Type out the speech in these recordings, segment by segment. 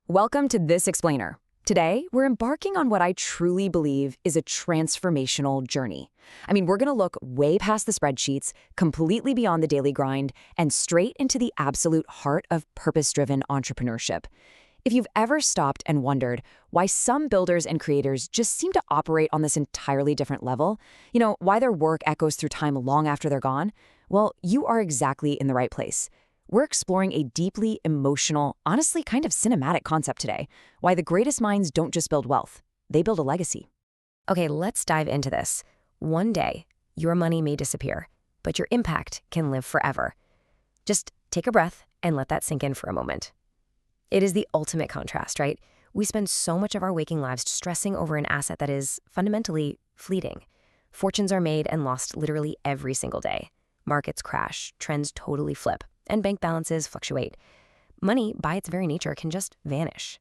Welcome to This Explainer. Today, we're embarking on what I truly believe is a transformational journey. We're going to look way past the spreadsheets, completely beyond the daily grind, and straight into the absolute heart of purpose-driven entrepreneurship. If you've ever stopped and wondered why some builders and creators just seem to operate on this entirely different level, why their work echoes through time long after they're gone, well, you are exactly in the right place. We're exploring a deeply emotional, honestly kind of cinematic concept today, why the greatest minds don't just build wealth, they build a legacy. Okay, let's dive into this. One day, your money may disappear, but your impact can live forever. Just take a breath and let that sink in for a moment. It is the ultimate contrast, right? We spend so much of our waking lives stressing over an asset that is fundamentally fleeting. Fortunes are made and lost literally every single day. Markets crash, trends totally flip, and bank balances fluctuate. Money, by its very nature, can just vanish.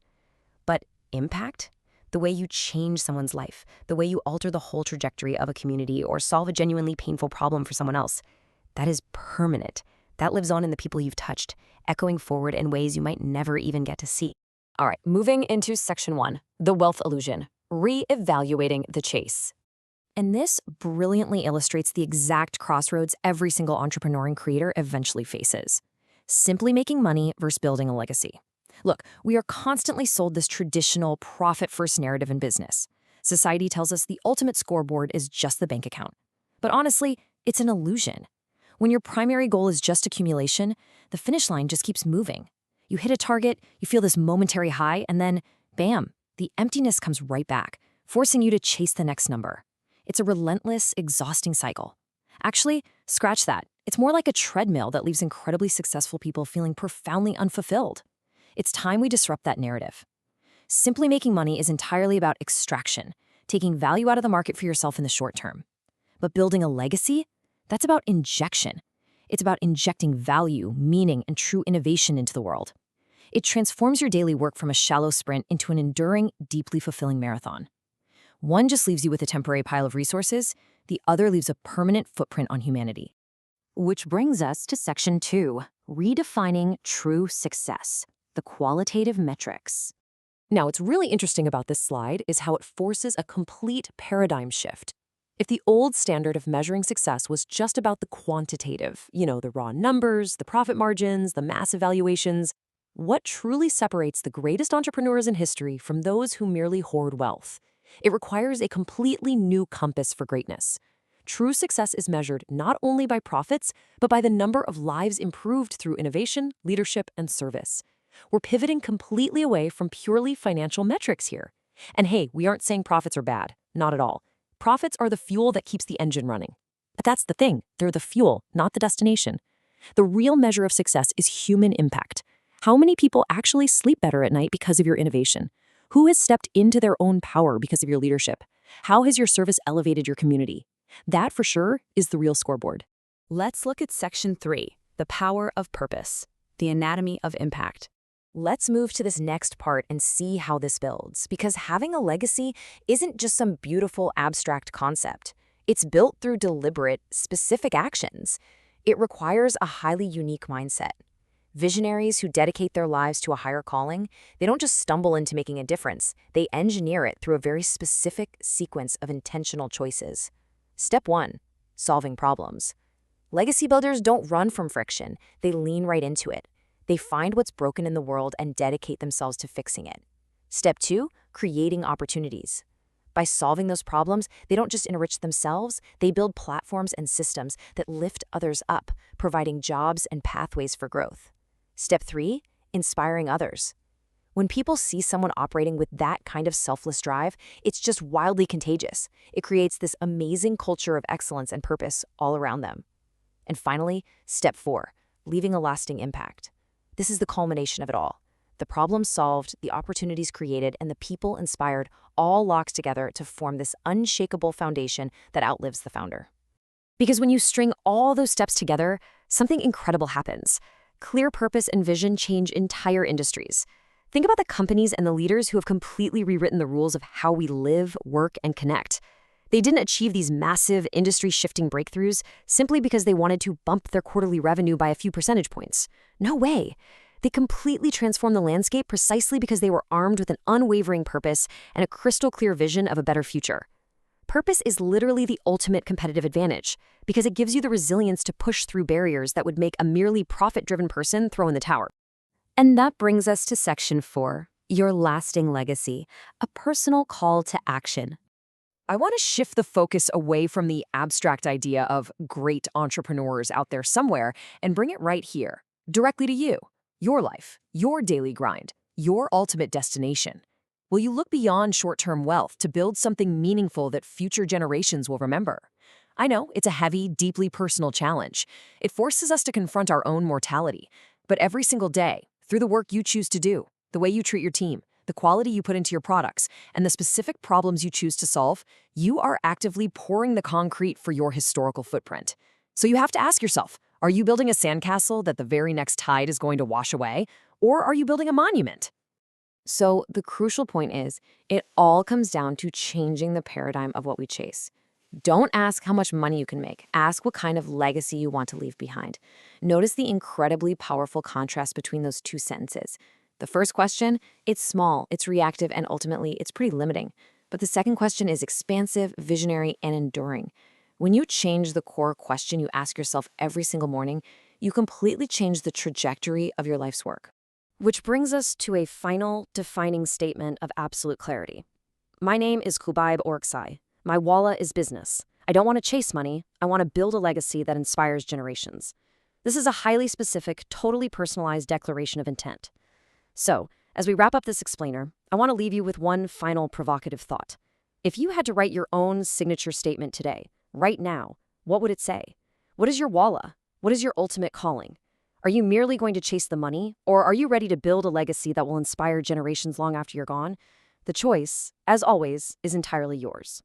But impact? The way you change someone's life, the way you alter the whole trajectory of a community or solve a genuinely painful problem for someone else, that is permanent. That lives on in the people you've touched, echoing forward in ways you might never even get to see. All right, moving into section 1, the wealth illusion, re-evaluating the chase. And this brilliantly illustrates the exact crossroads every single entrepreneur and creator eventually faces. Simply making money versus building a legacy. Look, we are constantly sold this traditional profit-first narrative in business. Society tells us the ultimate scoreboard is just the bank account. But honestly, it's an illusion. When your primary goal is just accumulation, the finish line just keeps moving. You hit a target, you feel this momentary high, and then, bam, the emptiness comes right back, forcing you to chase the next number. It's a relentless, exhausting cycle. Actually, scratch that. It's more like a treadmill that leaves incredibly successful people feeling profoundly unfulfilled. It's time we disrupt that narrative. Simply making money is entirely about extraction, taking value out of the market for yourself in the short term. But building a legacy? That's about injection. It's about injecting value, meaning, and true innovation into the world. It transforms your daily work from a shallow sprint into an enduring, deeply fulfilling marathon. One just leaves you with a temporary pile of resources, the other leaves a permanent footprint on humanity. Which brings us to section 2, redefining true success, the qualitative metrics. Now, what's really interesting about this slide is how it forces a complete paradigm shift. If the old standard of measuring success was just about the quantitative, the raw numbers, the profit margins, the massive valuations, what truly separates the greatest entrepreneurs in history from those who merely hoard wealth? It requires a completely new compass for greatness. True success is measured not only by profits, but by the number of lives improved through innovation, leadership, and service. We're pivoting completely away from purely financial metrics here. And hey, we aren't saying profits are bad. Not at all. Profits are the fuel that keeps the engine running. But that's the thing. They're the fuel, not the destination. The real measure of success is human impact. How many people actually sleep better at night because of your innovation? Who has stepped into their own power because of your leadership? How has your service elevated your community? That, for sure, is the real scoreboard. Let's look at section 3, the power of purpose, the anatomy of impact. Let's move to this next part and see how this builds, because having a legacy isn't just some beautiful abstract concept. It's built through deliberate, specific actions. It requires a highly unique mindset. Visionaries who dedicate their lives to a higher calling, they don't just stumble into making a difference. They engineer it through a very specific sequence of intentional choices. Step 1, solving problems. Legacy builders don't run from friction. They lean right into it. They find what's broken in the world and dedicate themselves to fixing it. Step 2, creating opportunities. By solving those problems, they don't just enrich themselves, they build platforms and systems that lift others up, providing jobs and pathways for growth. Step 3, inspiring others. When people see someone operating with that kind of selfless drive, it's just wildly contagious. It creates this amazing culture of excellence and purpose all around them. And finally, step 4, leaving a lasting impact. This is the culmination of it all. The problems solved, the opportunities created, and the people inspired all locked together to form this unshakable foundation that outlives the founder. Because when you string all those steps together, something incredible happens. Clear purpose and vision change entire industries. Think about the companies and the leaders who have completely rewritten the rules of how we live, work, and connect. They didn't achieve these massive industry-shifting breakthroughs simply because they wanted to bump their quarterly revenue by a few percentage points. No way. They completely transformed the landscape precisely because they were armed with an unwavering purpose and a crystal clear vision of a better future. Purpose is literally the ultimate competitive advantage because it gives you the resilience to push through barriers that would make a merely profit-driven person throw in the towel. And that brings us to Section 4, your lasting legacy, a personal call to action. I want to shift the focus away from the abstract idea of great entrepreneurs out there somewhere and bring it right here, directly to you, your life, your daily grind, your ultimate destination. Will you look beyond short-term wealth to build something meaningful that future generations will remember? I know it's a heavy, deeply personal challenge. It forces us to confront our own mortality. But every single day, through the work you choose to do, the way you treat your team, the quality you put into your products, and the specific problems you choose to solve, you are actively pouring the concrete for your historical footprint. So you have to ask yourself, are you building a sandcastle that the very next tide is going to wash away? Or are you building a monument? So the crucial point is, it all comes down to changing the paradigm of what we chase. Don't ask how much money you can make. Ask what kind of legacy you want to leave behind. Notice the incredibly powerful contrast between those two sentences. The first question, it's small, it's reactive, and ultimately, it's pretty limiting. But the second question is expansive, visionary, and enduring. When you change the core question you ask yourself every single morning, you completely change the trajectory of your life's work. Which brings us to a final, defining statement of absolute clarity. My name is Khubaib Orakzai. My wallah is business. I don't want to chase money. I want to build a legacy that inspires generations. This is a highly specific, totally personalized declaration of intent. So, as we wrap up this explainer, I want to leave you with one final provocative thought. If you had to write your own signature statement today, right now, what would it say? What is your wallah? What is your ultimate calling? Are you merely going to chase the money, or are you ready to build a legacy that will inspire generations long after you're gone? The choice, as always, is entirely yours.